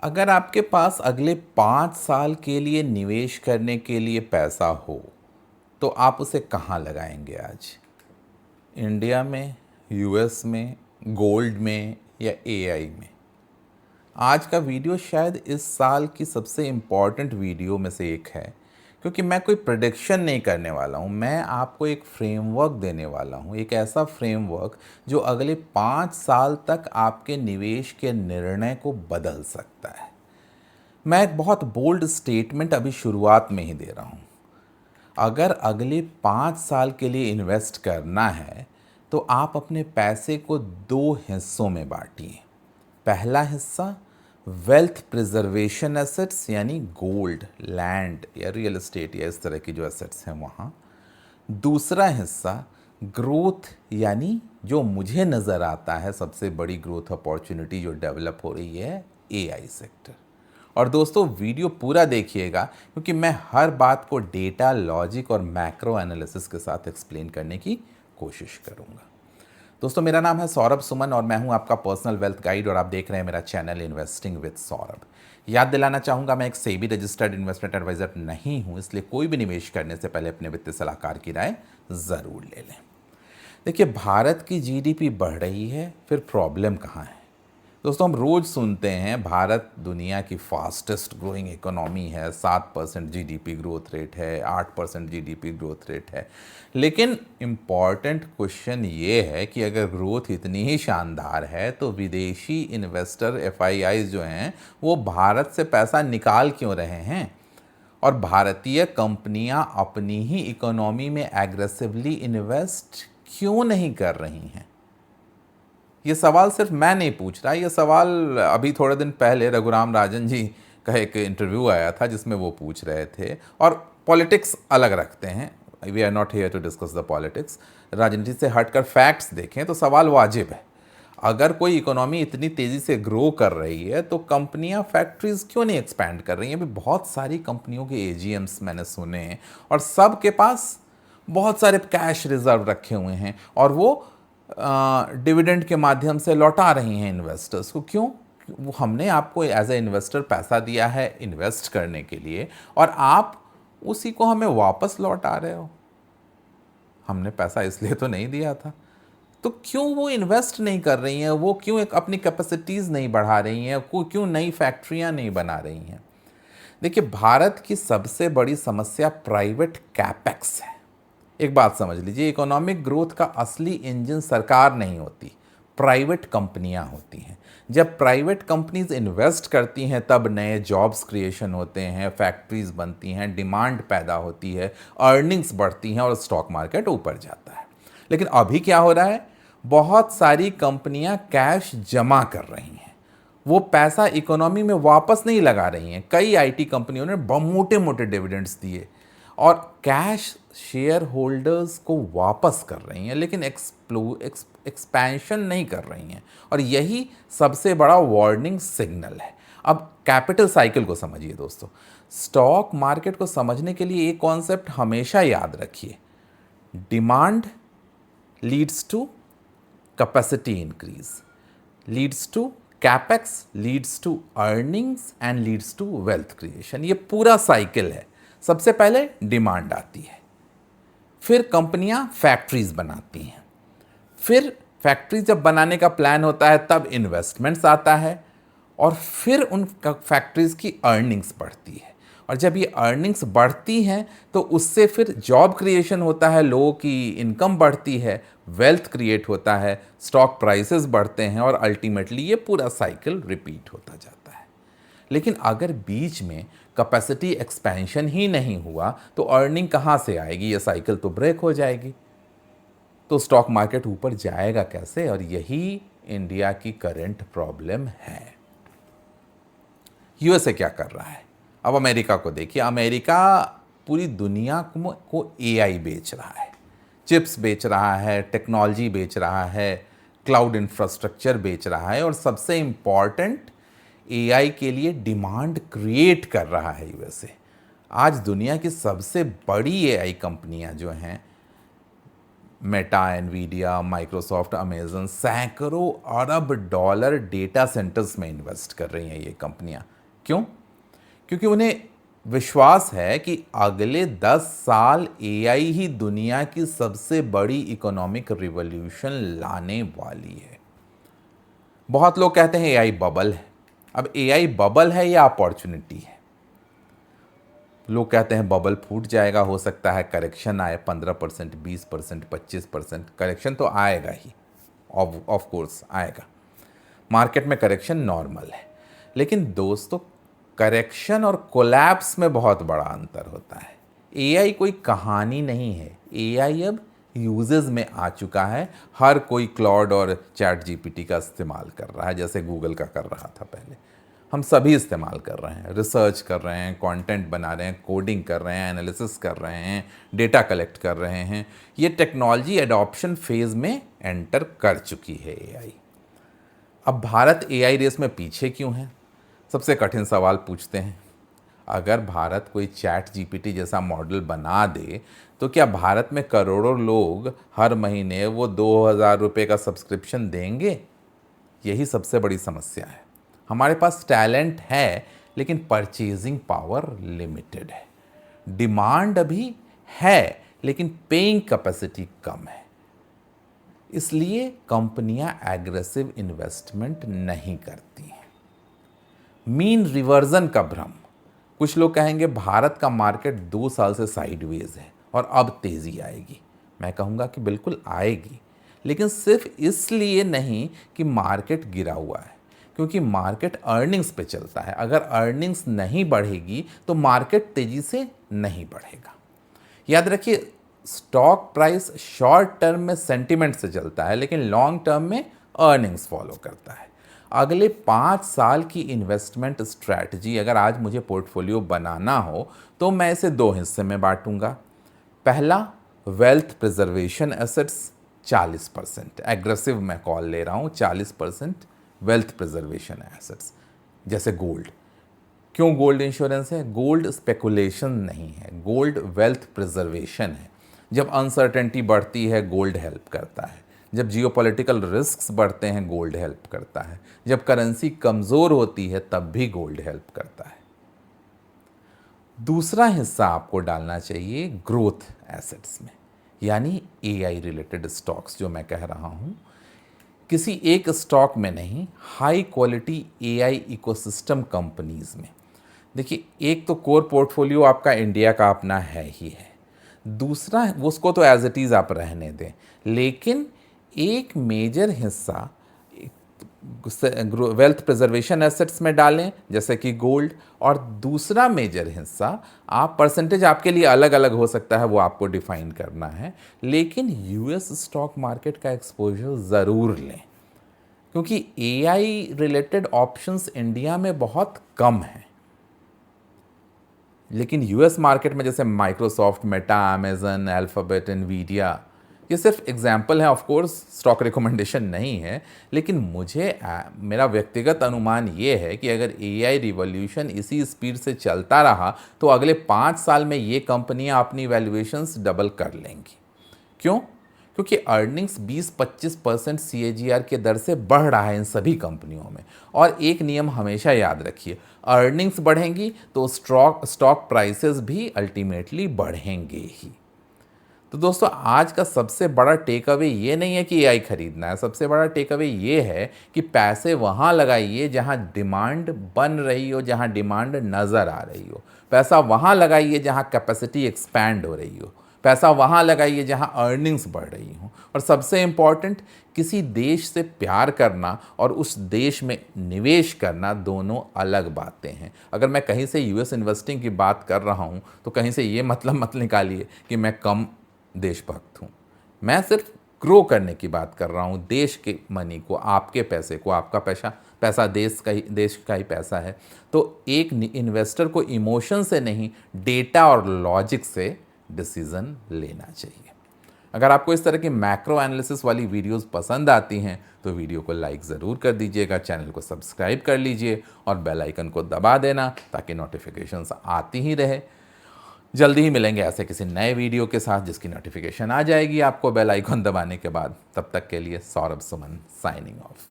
अगर आपके पास अगले 5 साल के लिए निवेश करने के लिए पैसा हो तो आप उसे कहाँ लगाएंगे आज? इंडिया में, यूएस में, गोल्ड में या एआई में? आज का वीडियो शायद इस साल की सबसे इम्पॉर्टेंट वीडियो में से एक है, क्योंकि मैं कोई प्रेडिक्शन नहीं करने वाला हूँ। मैं आपको एक फ्रेमवर्क देने वाला हूँ, एक ऐसा फ्रेमवर्क जो अगले 5 साल तक आपके निवेश के निर्णय को बदल सकता है। मैं एक बहुत बोल्ड स्टेटमेंट अभी शुरुआत में ही दे रहा हूँ। अगर अगले 5 साल के लिए इन्वेस्ट करना है तो आप अपने पैसे को 2 हिस्सों में बांटिए। पहला हिस्सा वेल्थ प्रिजर्वेशन एसेट्स यानी गोल्ड, लैंड या रियल एस्टेट या इस तरह की जो एसेट्स हैं वहाँ। दूसरा हिस्सा ग्रोथ, यानी जो मुझे नज़र आता है सबसे बड़ी ग्रोथ अपॉर्चुनिटी जो डेवलप हो रही है, एआई सेक्टर। और दोस्तों वीडियो पूरा देखिएगा, क्योंकि मैं हर बात को डेटा, लॉजिक और मैक्रो एनालिसिस के साथ एक्सप्लेन करने की कोशिश करूंगा। दोस्तों मेरा नाम है सौरभ सुमन और मैं हूं आपका पर्सनल वेल्थ गाइड और आप देख रहे हैं मेरा चैनल इन्वेस्टिंग विद सौरभ। याद दिलाना चाहूंगा, मैं एक सेबी रजिस्टर्ड इन्वेस्टमेंट एडवाइजर नहीं हूं, इसलिए कोई भी निवेश करने से पहले अपने वित्तीय सलाहकार की राय ज़रूर ले लें। देखिए, भारत की जीडीपी बढ़ रही है, फिर प्रॉब्लम कहाँ है? दोस्तों हम रोज़ सुनते हैं भारत दुनिया की फास्टेस्ट ग्रोइंग इकोनॉमी है, 7% जीडीपी ग्रोथ रेट है, 8% जीडीपी ग्रोथ रेट है। लेकिन इम्पॉर्टेंट क्वेश्चन ये है कि अगर ग्रोथ इतनी ही शानदार है तो विदेशी इन्वेस्टर एफआईआई जो हैं वो भारत से पैसा निकाल क्यों रहे हैं? और भारतीय कंपनियां अपनी ही इकोनॉमी में एग्रेसिवली इन्वेस्ट क्यों नहीं कर रही हैं? ये सवाल सिर्फ मैं नहीं पूछ रहा, ये सवाल अभी थोड़े दिन पहले रघुराम राजन जी का एक इंटरव्यू आया था जिसमें वो पूछ रहे थे। और पॉलिटिक्स अलग रखते हैं, we are not here to discuss the politics. राजनीति से हटकर फैक्ट्स देखें तो सवाल वाजिब है। अगर कोई इकोनॉमी इतनी तेज़ी से ग्रो कर रही है तो कंपनियां फैक्ट्रीज क्यों नहीं एक्सपैंड कर रही हैं? अभी बहुत सारी कंपनियों के एजीएम्स मैंने सुने और सब के पास बहुत सारे कैश रिजर्व रखे हुए हैं और वो डिविडेंड के माध्यम से लौटा रही हैं इन्वेस्टर्स को। क्यों? वो हमने आपको एज ए इन्वेस्टर पैसा दिया है इन्वेस्ट करने के लिए और आप उसी को हमें वापस लौटा रहे हो। हमने पैसा इसलिए तो नहीं दिया था। तो क्यों वो इन्वेस्ट नहीं कर रही हैं? वो क्यों एक अपनी कैपेसिटीज़ नहीं बढ़ा रही हैं? क्यों नई फैक्ट्रियां नहीं बना रही हैं? देखिए, भारत की सबसे बड़ी समस्या प्राइवेट कैपेक्स है। एक बात समझ लीजिए, इकोनॉमिक ग्रोथ का असली इंजन सरकार नहीं होती, प्राइवेट कंपनियां होती हैं। जब प्राइवेट कंपनीज इन्वेस्ट करती हैं तब नए जॉब्स क्रिएशन होते हैं, फैक्ट्रीज बनती हैं, डिमांड पैदा होती है, अर्निंग्स बढ़ती हैं और स्टॉक मार्केट ऊपर जाता है। लेकिन अभी क्या हो रहा है? बहुत सारी कंपनियां कैश जमा कर रही हैं, वो पैसा इकोनॉमी में वापस नहीं लगा रही हैं। कई आईटी कंपनियों ने मोटे मोटे डिविडेंड्स दिए और कैश शेयर होल्डर्स को वापस कर रही हैं, लेकिन एक्सपेंशन नहीं कर रही हैं। और यही सबसे बड़ा वार्निंग सिग्नल है। अब कैपिटल साइकिल को समझिए दोस्तों। स्टॉक मार्केट को समझने के लिए एक कॉन्सेप्ट हमेशा याद रखिए, demand leads to capacity increase, leads to capex, leads to earnings and leads to wealth creation. ये पूरा साइकिल है। सबसे पहले डिमांड आती है, फिर कंपनियां फैक्ट्रीज बनाती हैं, फिर फैक्ट्री जब बनाने का प्लान होता है तब इन्वेस्टमेंट्स आता है और फिर उन फैक्ट्रीज की अर्निंग्स बढ़ती है। और जब ये अर्निंग्स बढ़ती हैं तो उससे फिर जॉब क्रिएशन होता है, लोगों की इनकम बढ़ती है, वेल्थ क्रिएट होता है, स्टॉक प्राइसेस बढ़ते हैं और अल्टीमेटली ये पूरा साइकिल रिपीट होता जाता है। लेकिन अगर बीच में कैपेसिटी एक्सपेंशन ही नहीं हुआ तो अर्निंग कहाँ से आएगी? ये साइकिल तो ब्रेक हो जाएगी। तो स्टॉक मार्केट ऊपर जाएगा कैसे? और यही इंडिया की करंट प्रॉब्लम है। यूएसए क्या कर रहा है? अब अमेरिका को देखिए। अमेरिका पूरी दुनिया को एआई बेच रहा है, चिप्स बेच रहा है, टेक्नोलॉजी बेच रहा है, क्लाउड इंफ्रास्ट्रक्चर बेच रहा है और सबसे इम्पॉर्टेंट, एआई के लिए डिमांड क्रिएट कर रहा है यूएसए। आज दुनिया की सबसे बड़ी एआई कंपनियां जो हैं मेटा, एनवीडिया, माइक्रोसॉफ्ट, अमेजन सैकड़ों अरब डॉलर डेटा सेंटर्स में इन्वेस्ट कर रही हैं ये कंपनियां। क्यों? क्योंकि उन्हें विश्वास है कि अगले 10 साल एआई ही दुनिया की सबसे बड़ी इकोनॉमिक रिवॉल्यूशन लाने वाली है। बहुत लोग कहते हैं एआई बबल है। अब एआई बबल है या अपॉर्चुनिटी है? लोग कहते हैं बबल फूट जाएगा, हो सकता है करेक्शन आए 15%, 20%, 25%। करेक्शन तो आएगा ही, ऑफ कोर्स आएगा। मार्केट में करेक्शन नॉर्मल है। लेकिन दोस्तों, करेक्शन और कोलैप्स में बहुत बड़ा अंतर होता है। एआई कोई कहानी नहीं है। एआई अब यूजेस में आ चुका है। हर कोई क्लॉड और चैट जीपीटी का इस्तेमाल कर रहा है, जैसे गूगल का कर रहा था पहले। हम सभी इस्तेमाल कर रहे हैं, रिसर्च कर रहे हैं, कंटेंट बना रहे हैं, कोडिंग कर रहे हैं, एनालिसिस कर रहे हैं, डेटा कलेक्ट कर रहे हैं। ये टेक्नोलॉजी एडॉप्शन फेज में एंटर कर चुकी है एआई। अब भारत एआई रेस में पीछे क्यों है? सबसे कठिन सवाल पूछते हैं। अगर भारत कोई चैट जीपीटी जैसा मॉडल बना दे तो क्या भारत में करोड़ों लोग हर महीने वो 2,000 रुपये का सब्सक्रिप्शन देंगे? यही सबसे बड़ी समस्या है। हमारे पास टैलेंट है, लेकिन परचेजिंग पावर लिमिटेड है। डिमांड अभी है, लेकिन पेइंग कैपेसिटी कम है। इसलिए कंपनियां एग्रेसिव इन्वेस्टमेंट नहीं करती हैं। मीन रिवर्जन का भ्रम। कुछ लोग कहेंगे भारत का मार्केट 2 साल से साइडवेज है और अब तेजी आएगी। मैं कहूँगा कि बिल्कुल आएगी, लेकिन सिर्फ इसलिए नहीं कि मार्केट गिरा हुआ है, क्योंकि मार्केट अर्निंग्स पे चलता है। अगर अर्निंग्स नहीं बढ़ेगी तो मार्केट तेजी से नहीं बढ़ेगा। याद रखिए, स्टॉक प्राइस शॉर्ट टर्म में सेंटिमेंट से चलता है, लेकिन लॉन्ग टर्म में अर्निंग्स फॉलो करता है। अगले 5 साल की इन्वेस्टमेंट स्ट्रैटेजी अगर आज मुझे पोर्टफोलियो बनाना हो तो मैं इसे 2 हिस्से में बांटूंगा। पहला, वेल्थ प्रिजर्वेशन एसेट्स 40%, एग्रेसिव मैं कॉल ले रहा हूँ, 40% वेल्थ प्रिजर्वेशन एसेट्स, जैसे गोल्ड। क्यों गोल्ड इंश्योरेंस है? गोल्ड स्पेकुलेशन नहीं है, गोल्ड वेल्थ प्रिजर्वेशन है। जब अनसर्टेनिटी बढ़ती है, गोल्ड हेल्प करता है। जब जियोपॉलिटिकल रिस्क्स बढ़ते हैं, गोल्ड हेल्प करता है। जब करेंसी कमज़ोर होती है, तब भी गोल्ड हेल्प करता है। दूसरा हिस्सा आपको डालना चाहिए ग्रोथ एसेट्स में, यानी एआई रिलेटेड स्टॉक्स जो मैं कह रहा हूँ। किसी एक स्टॉक में नहीं, high quality AI ecosystem companies में। देखिए, एक तो कोर पोर्टफोलियो आपका इंडिया का अपना है ही है। दूसरा, उसको तो एज इट इज़ आप रहने दें, लेकिन एक मेजर हिस्सा वेल्थ प्रिजर्वेशन एसेट्स में डालें, जैसे कि गोल्ड। और दूसरा मेजर हिस्सा, आप परसेंटेज आपके लिए अलग अलग हो सकता है, वो आपको डिफाइन करना है, लेकिन यूएस स्टॉक मार्केट का एक्सपोजर ज़रूर लें, क्योंकि एआई रिलेटेड ऑप्शंस इंडिया में बहुत कम हैं। लेकिन यूएस मार्केट में जैसे Microsoft, Meta, Amazon, alphabet, Nvidia, ये सिर्फ एग्जाम्पल है। ऑफ कोर्स स्टॉक रिकमेंडेशन नहीं है, लेकिन मेरा व्यक्तिगत अनुमान ये है कि अगर एआई रिवॉल्यूशन इसी स्पीड से चलता रहा तो अगले 5 साल में ये कंपनियां अपनी वैल्यूएशंस डबल कर लेंगी। क्यों? क्योंकि अर्निंग्स 20-25% CAGR के दर से बढ़ रहा है इन सभी कंपनियों में। और एक नियम हमेशा याद रखिए, अर्निंग्स बढ़ेंगी तो स्टॉक प्राइसेस भी अल्टीमेटली बढ़ेंगे ही। तो दोस्तों, आज का सबसे बड़ा टेक अवे ये नहीं है कि एआई खरीदना है। सबसे बड़ा टेक अवे ये है कि पैसे वहाँ लगाइए जहाँ डिमांड बन रही हो, जहाँ डिमांड नज़र आ रही हो। पैसा वहाँ लगाइए जहाँ कैपेसिटी एक्सपैंड हो रही हो। पैसा वहाँ लगाइए जहाँ अर्निंग्स बढ़ रही हो। और सबसे इम्पॉर्टेंट, किसी देश से प्यार करना और उस देश में निवेश करना दोनों अलग बातें हैं। अगर मैं कहीं से यूएस इन्वेस्टिंग की बात कर रहा हूँ तो कहीं से ये मतलब मत निकालिए कि मैं कम देशभक्त हूँ। मैं सिर्फ ग्रो करने की बात कर रहा हूँ। देश के मनी को, आपके पैसे को, आपका पैसा देश का ही पैसा है। तो एक इन्वेस्टर को इमोशन से नहीं, डेटा और लॉजिक से डिसीज़न लेना चाहिए। अगर आपको इस तरह की मैक्रो एनालिसिस वाली वीडियोस पसंद आती हैं तो वीडियो को लाइक ज़रूर कर दीजिएगा, चैनल को सब्सक्राइब कर लीजिए और बेल आइकन को दबा देना ताकि नोटिफिकेशंस आती ही रहे। जल्दी ही मिलेंगे ऐसे किसी नए वीडियो के साथ जिसकी नोटिफिकेशन आ जाएगी आपको बेल आइकॉन दबाने के बाद। तब तक के लिए सौरभ सुमन साइनिंग ऑफ।